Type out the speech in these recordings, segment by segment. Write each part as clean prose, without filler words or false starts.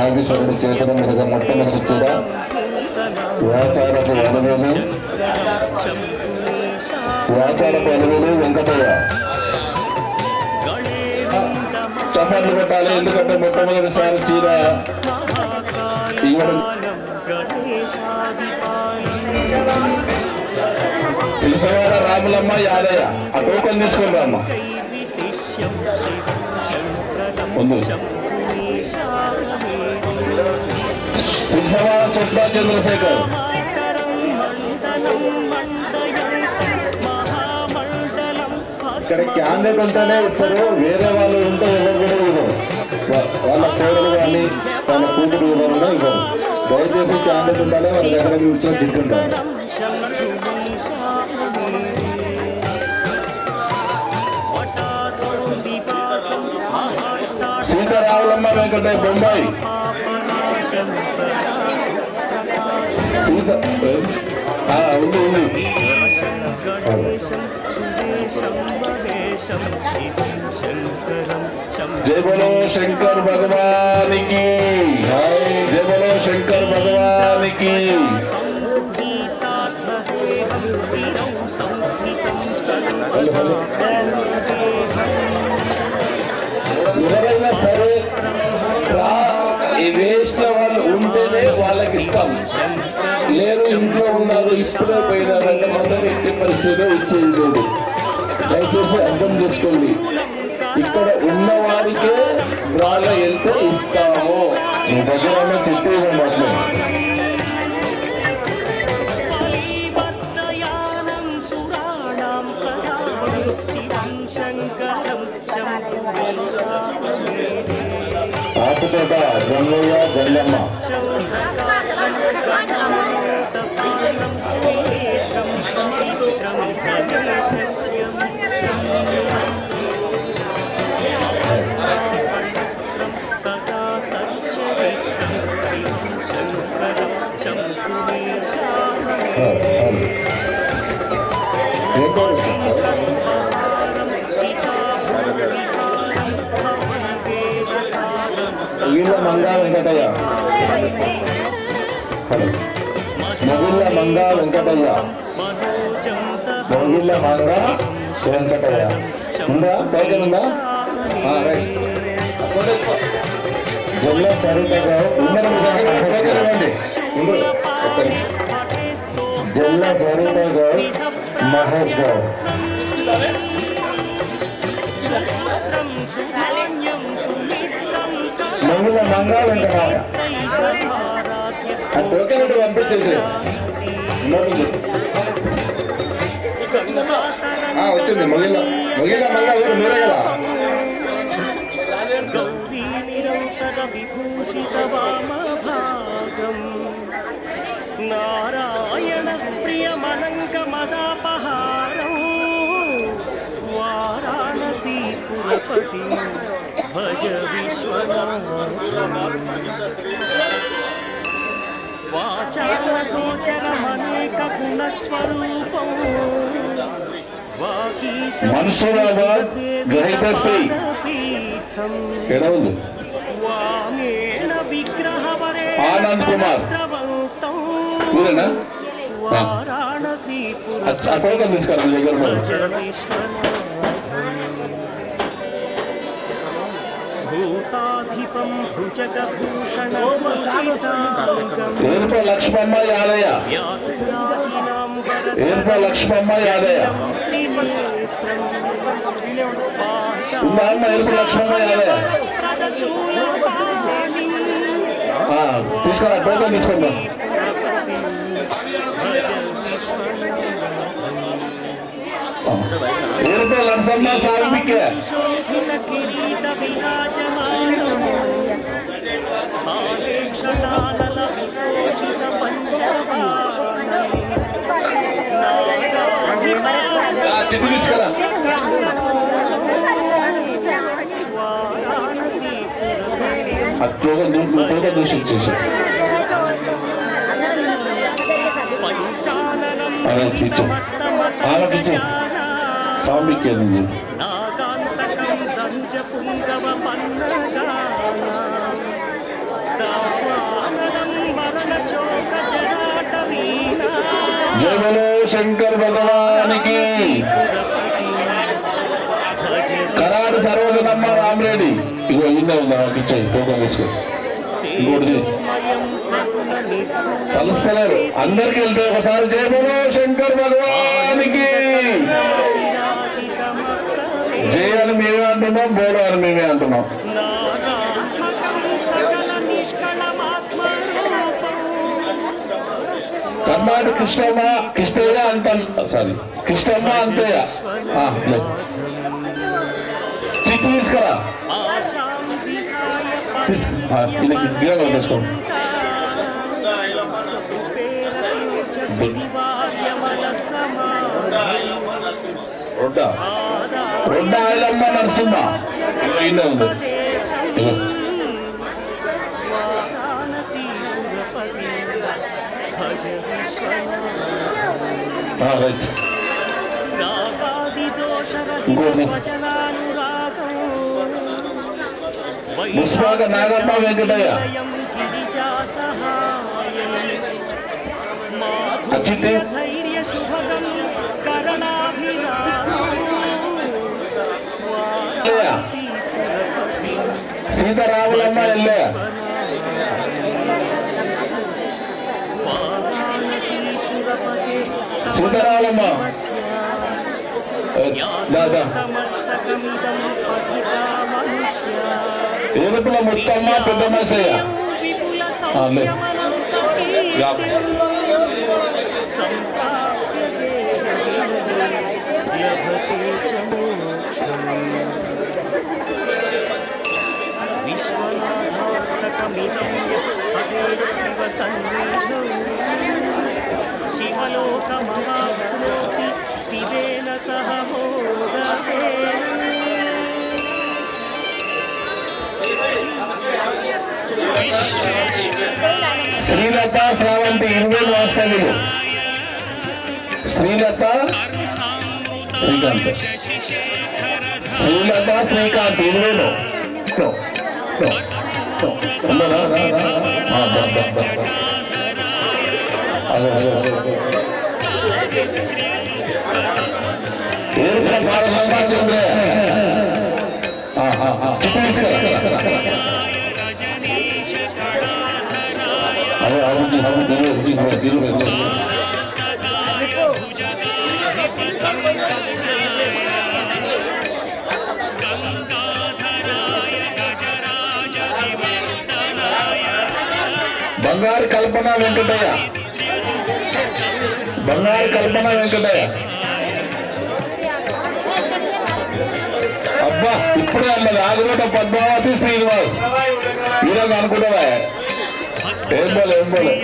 నాగేశ్వరుడి చేతుల మీదుగా మొట్టమొదటి చీర వ్యాచారపు అలవేలు వెంకటయ్య. చప్పట్లు కొట్టాలి, ఎందుకంటే మొట్టమొదటిసారి చీర ఇవ్వడం. శివసవాడ రాములమ్మ యాదయ్య, ఆ టోకన్ తీసుకుని రామ్మ. శివసవాడ సుబ్బా చంద్రశేఖర్. ఇక్కడ క్యాండిడేట్ ఉంటేనే ఇస్తారు, వేరే వాళ్ళు ఉంటే ఎవరు కూడా ఇవ్వరు. వాళ్ళ కోడలు కానీ వాళ్ళ కూతురు ఎవరున్నా ఇవ్వరు. దయచేసి క్యాండిడేట్ ఉండాలి, వాళ్ళ దగ్గర కూర్చొని తింటుంటారు. సీతారాములమ్మ వెంకటయ్య బొంబాయి. సీత ఉంది. జై బోలో శంకర్ భగవానికి, జై బోలో శంకర్ భగవానికి. ఎవరైనా సరే ఈ వేస్ట్ వాళ్ళు ఉంటేనే వాళ్ళకి ఇస్తాం, లేరు ఇంట్లో ఉన్నారు ఇప్పుడే పోయినారంటే మాత్రం ఎట్టి పరిస్థితిలో ఇచ్చేది లేదు. దయచేసి అర్థం చేసుకోండి, ఇక్కడ ఉన్న వారికే డ్రాలో వెళ్తే ఇస్తాము. మీ దగ్గర చెప్పి మాత్రం ఆకుతోట గంగయ్య గల్లమ్మ. మొగిళ్ళ మంగా వెంకటయ్య, మొగిళ్ళ మంగా వెంకటయ్య, మొగిళ్ళ మంగా వెంకటయ్య ఉందా? టోకెన్ ఉందా? రైట్. జల్ల సరిత గారు జల్ల సరిత గారు మహేష్ గారు. మొగిళ్ళ మంగా వెంకటయ్య ఆ టోకెన్ అంటే పంపించేసి వచ్చింది. మొగిళ్ళ మంగా ఊరు మీరే కదా. నారాయణ ప్రియమనంక మదాపహారం వారాణసీ పురపతి భజ విశ్వనాథం. వాచాల గోచరమనేక గుణస్వరూపం వామేణ విగ్రహవరే ఆనంద్ కుమార్ వారాణసీ భూతాధిపం భుజగభూషణ లక్ష్మమ్మ యాదయ్య, లక్ష్మమ్మ యాదయ్య లక్ష్మమ్మ యాదయ్య తీసుకురా, టోకెన్ తీసుకుందాం. లక్ష్మమ్మ సార్మిక దూషించేసి ఆలపించు సాంబిక్య దావానలం శోక జరాటవీనా జయ బలో శంకర్ భగవానికి. కరాడు సర్వజనమ్మ రామరెడ్డి. ఇగో ఇన్న ఉందా ఇచ్చాయి ఫోటో తీసుకో. ఇంకోటిది కలుస్తలేరు అందరికి వెళ్తే ఒకసారి జయ బలో శంకర్ భగవానికి. జయ అని మేమే అంటున్నాం, బోలో అని మేమే అంటున్నాం. కర్ణాటక కృష్ణమ్మ కృష్ణయ్య అంటాను, సారీ కృష్ణమ్మ అంతయ్య. చిక్కు తీసుకురా తీసుకోండి. రొడ్డ ఆయలమ్మ నరసింహ ఇల్లే ఉంది. ముస్మాక నాగమ్మ వెంకటయ్య అచ్యుతి సీతారాములమ్మ ఎల్లయ్య సీతారామమ్మ ఏనుపుల ముత్తమ్మ పెద్ద మసయ్య విశ్వనాథాష్టకమిదం శివ సన్నిధౌ శివలోకమవాప్నోతి శివేన సహ మోదతే. శ్రీలత శ్రావంతి 20 వాస్తవ్యులు. శ్రీలత శ్రీకాంత్ శ్రీలత శ్రీకాంత్ 20. ఏరుకుల భారతంగా చంద్రయ్య బంగారు కల్పన వెంకటయ్య బంగారు కల్పన వెంకటయ్య. అబ్బా ఇప్పుడే అన్నది ఆగురోట పద్మావతి శ్రీనివాస్. ఈరోజు అనుకుంటావా? ఏం పోలే ఏం పోలే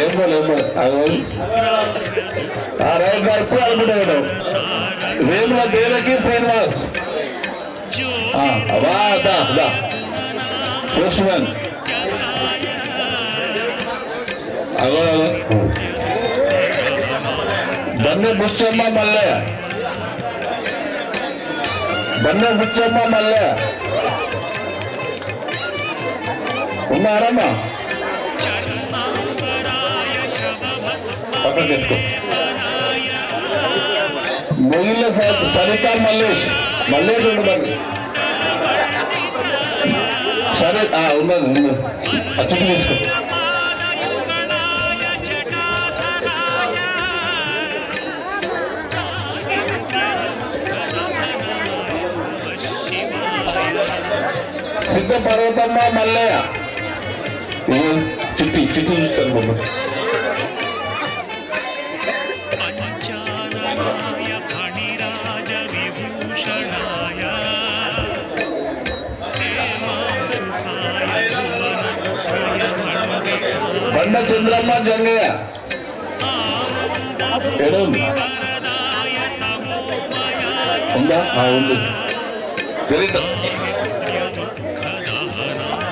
ఏం పోలే ఏం పోలే అది రైతు గారు ఇప్పుడు అనుకుంటాడు. Vemula Devaki Srinivas post man. అదో బన్నె బుచ్చమ్మ మల్లయ్య బన్నె బుచ్చమ్మ మల్లయ్య ఉన్నారమ్మా? పక్కన పెట్టుకో. మొగిళ్ళ సరిత మల్లేష్ మల్లేష్ ఉండదు సరే ఉన్నది ఉన్నది అచ్చుకు తీసుకో. సిద్ధ పర్వతమ్మ మల్లయ్య చిట్టి చిట్టి చూస్తాను. బండ చంద్రమ్మ జంగయ్య ఉందా? ఉంది.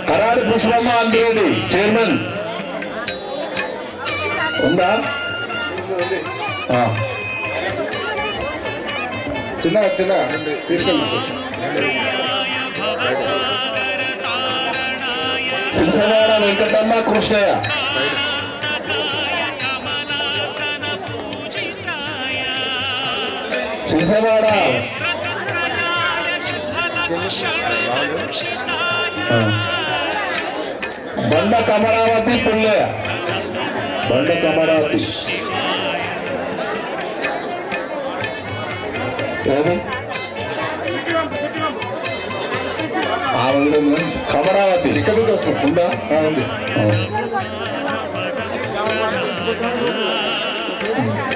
కరాడి పుష్పమ్మ అందిరెడ్డి చైర్మన్ ఉందా? చిన్న చిన్న తీసుకెళ్ళి సిరిసవాడ వెంకటమ్మ కృష్ణయ్య, సిరిసవాడ బండ కమరావతి పుల్లయ్య, బండ కమరావతి ఏది కమరావతి ఇక్కడ ఉందా? ఉంది.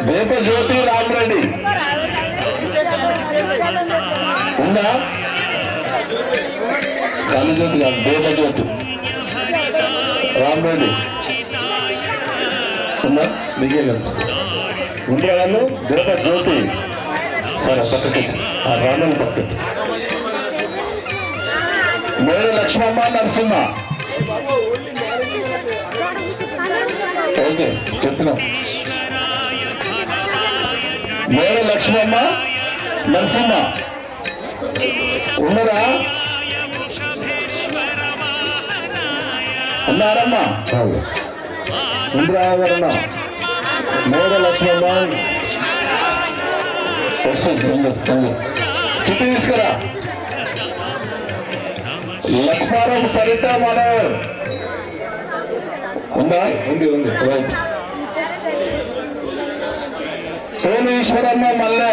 వేప జ్యోతి రామరెడ్డి ఉందా? కనుజ్యోతి కాదు, వేప జ్యోతి రామరెడ్డి ఉందా? మీకే కనిపిస్తుంది. ఉండే వాళ్ళు వేప జ్యోతి సరే పక్కకి రామరెడ్డి పక్కకి. మేడ లక్ష్మమ్మ నరసింహ, ఓకే చెప్తున్నాం. మేడ లక్ష్మమ్మ నరసింహ ఉన్నారా? ఉన్నారమ్మా? ఉండరావరణ మేడ లక్ష్మమ్మ వస్తుంది. చుట్టూ తీసుకురా. లక్ష్మారం సరిత మనోహర్ ఉందా? ఉంది ఉంది. రైట్. తోలు ఈశ్వరమ్మ మల్లె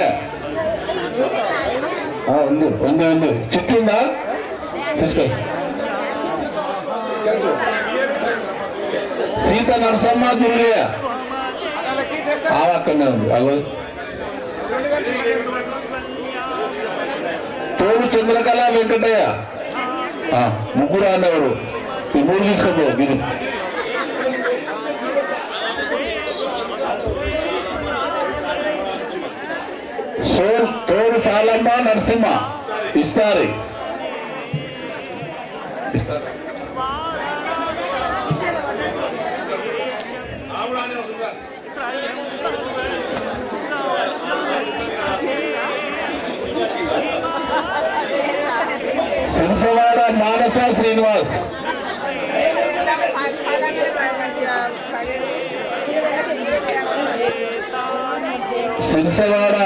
ఉంది ఉంది ఉంది. చిట్టు ఉందా? తీసుకో. సీత నరసమ్మ దుర్గయ్య అక్కడనే ఉంది. అగో తోలు చంద్రకళ వెంకటయ్య ముగ్గురు అన్నవారు. ఈ మూడు తీసుకోపో. మీరు తోడు సాలమ్మ నరసింహ ఇస్తారు. సిరిసవాడ మానస శ్రీనివాస్, సిరిసవాడ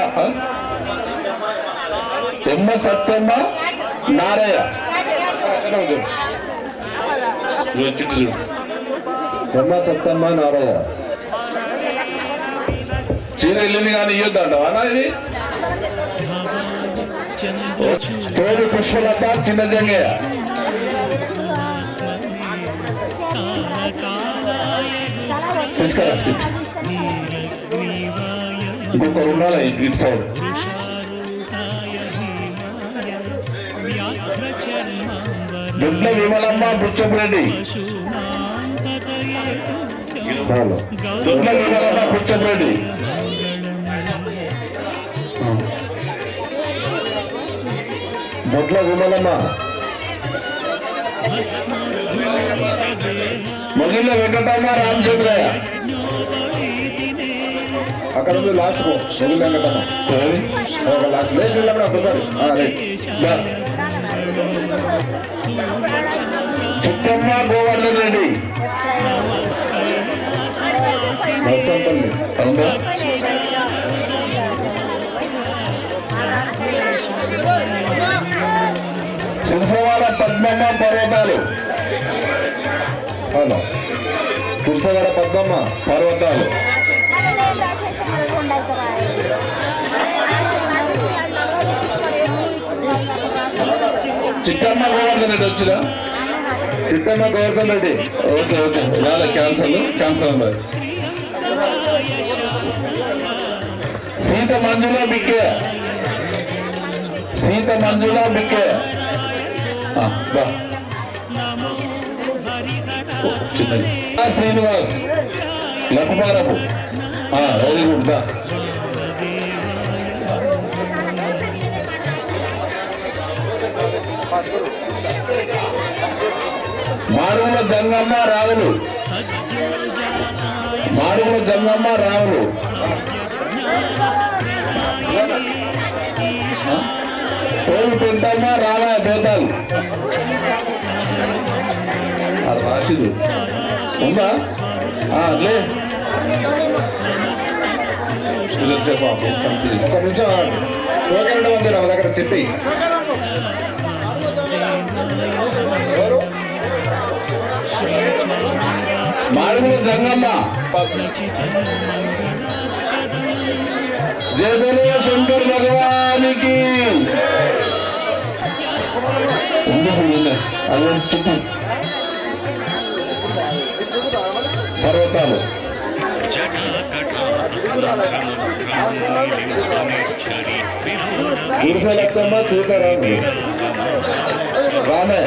ఎమ్మ సత్తమ్మ నారయ్య, ఎమ్మ సత్తమ్మ నారయ్య. చీర ఇల్లుని కానీ ఇయ్యొద్దంటావా ఇది? తోడు పుష్పలత చిన్న జంగయ్య, తీసుకురా. ఇంకొకరు ఉండాలి ఇటు సైడ్. దొడ్ల విమలమ్మ బుచ్చపురెడ్డి, దొడ్ల విమలమ్మ బుచ్చపురెడ్డి. దొడ్ల విమలమ్మ. మొగిళ్ళ వెంకటమ్మ రామచంద్రయ్య అక్కడ ఉంది. లాస్ట్ మొగిళ్ళ వెంకటమ్మ లాస్ట్ లేచి వెళ్ళినప్పుడు ఒకసారి చిత్తమ్మ గోవర్ధన్ రెడ్డి మొత్తంపల్లి అవునా? సిరిసవాడ పద్మమ్మ పర్వతాలు అవునా? సిరిసవాడ పద్మమ్మ పర్వతాలు. చిట్టమ్మ గోవర్ధన్ రెడ్డి వచ్చినా? Chittamma Govardhan Reddy okay okay. Cancel మరి. సీత మంజుల బిక్కే, సీత మంజుల బిక్కే. Srinivas Lakuparapu very good. దా మాడుగుల జంగమ్మ రావులు, మాడుగుల జంగమ్మ రావులు. తోడు పెంటమ్మ రానా బేతాలు రాసిదు ఉందా లే ఒక నిమిషం టోకెన్ ఉంది నా దగ్గర చెప్పి మాడుగుల జంగమ్మ జయ బోలో శంకర్ భగవానికి అదే చెప్పు పర్వతాలు గురుసలక్ష్మ సీతారాము రామే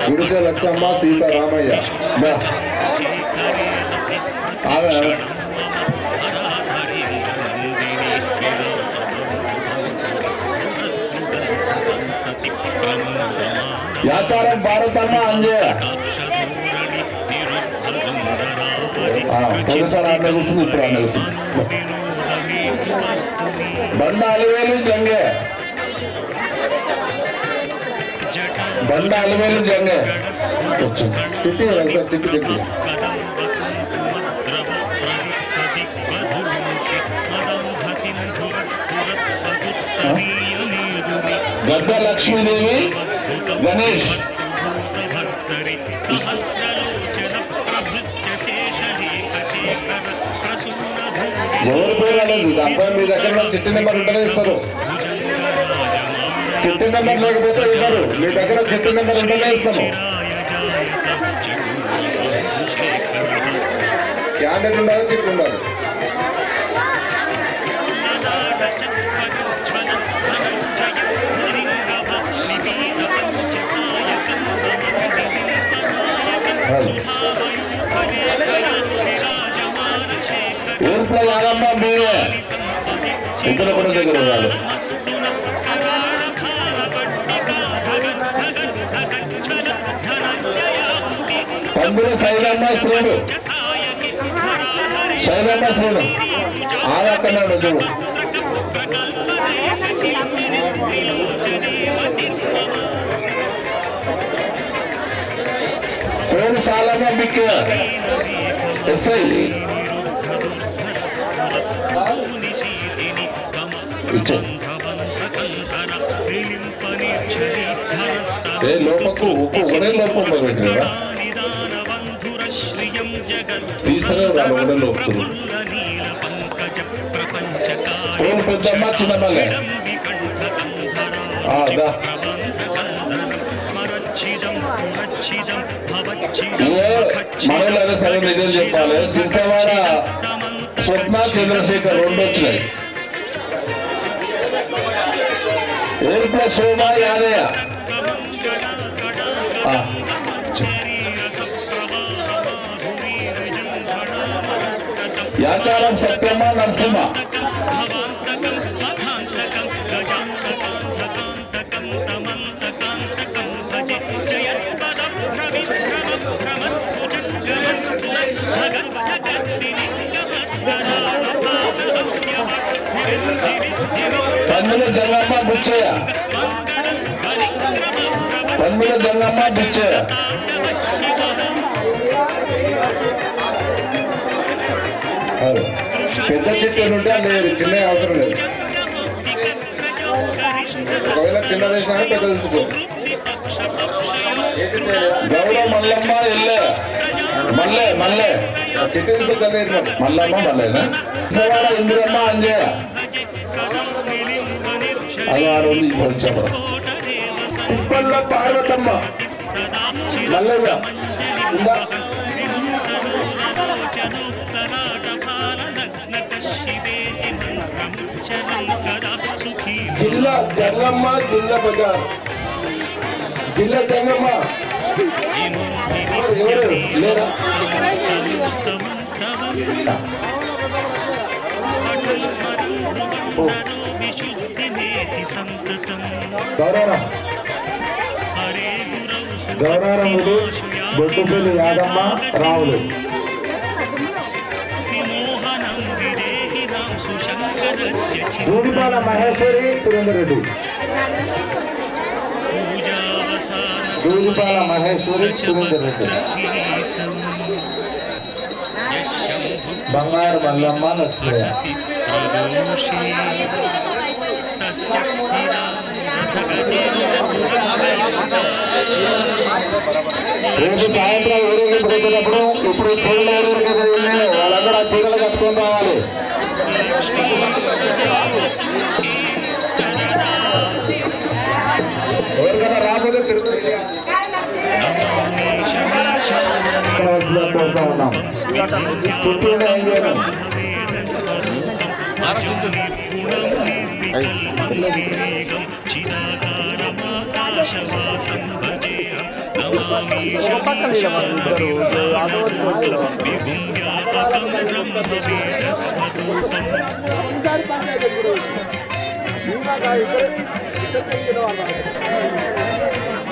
గురుసలక్ష్మ సీతారామయ్య యాచారం భారతమ్మ అంజయ్య పోలీసారు అన్న కూర్చుంది ఇప్పుడు అన్న కూర్చుంది బండ అలివేలు జంగే బండ అలివేలు జంగే చిట్టి ఒకసారి చిట్టి చిట్టి గద్ద లక్ష్మీదేవి గణేష్ ఎవరి పేరు అనేది దాంట్లో మీ దగ్గర చిట్టి నెంబర్ ఉంటేనే ఇస్తారు చిట్టి నెంబర్ లేకపోతే ఇవ్వరు మీ దగ్గర చిట్టి నెంబర్ ఉంటేనే ఇస్తాము క్యాండిడేట్ ఉండాలి చిట్టి ఉండాలి ఊర్పుల యాదమ్మ మీరే ఇద్దరు కూడా దగ్గర ఉన్నారు పందులు శైలమ్మ శ్రీను ఆదక్కన్నాడు చూడు కోడు సాలమ్మ బిక్క ఎస్ఐ లోపకు ఒకటే లోపం పెట్టినా తీసుకునే వాళ్ళు ఒకటే లోపుతుంది తోడు పెద్దమ్మ చిన్నమ్మలే మనలో సరే నిజం చెప్పాలి సిద్ధవాడ స్వప్న చంద్రశేఖర్ రెండు వచ్చినాయి ఏర్పుల శోభ యాదయ్య యాచారం సత్యమ్మ నరసింహ పందుల జంగమ్మ బుచ్చయ్య పెద్ద చెట్లు ఉంటే లేదు చిన్న అవసరం లేదు ఒకవేళ చిన్న వేసినా పెద్ద తీసుకో గౌడ మల్లమ్మ ఎల్లే మల్లె చెట్టు తీసుకోలేదు మల్లమ్మ మల్లేనా సవాడ ఇందిరమ్మ అంజయ్య అది ఆ రోజు చెప్పడం తిప్పల్ల పార్వతమ్మ మల్లయ్య జిల్లా జంగమ్మ జిల్లా బజార్ జిల్లా జంగమ్మ ఎవరు లేదా గౌరవములు బొట్టుపల్లి యాదమ్మ రావులు జూడిపాల మహేశ్వరి సురేందర్ రెడ్డి. జూడిపాల మహేశ్వరి సురేందర్ రెడ్డి. బంగారు మల్లమ్మ లక్ష్మయ్య. రేపు సాయంత్రం ఊరేగింపుకి వచ్చేటప్పుడు ఇప్పుడు చీరలు ఎవరెవరికైతే ఉన్నాయో వాళ్ళందరూ ఆ చీరలు కట్టుకొని రావాలి. ఎవరికైనా రాకపోతే తిరుపతి కోరుతా ఉన్నాం. చుట్టూ ఏం చేయడం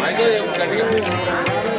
అయితే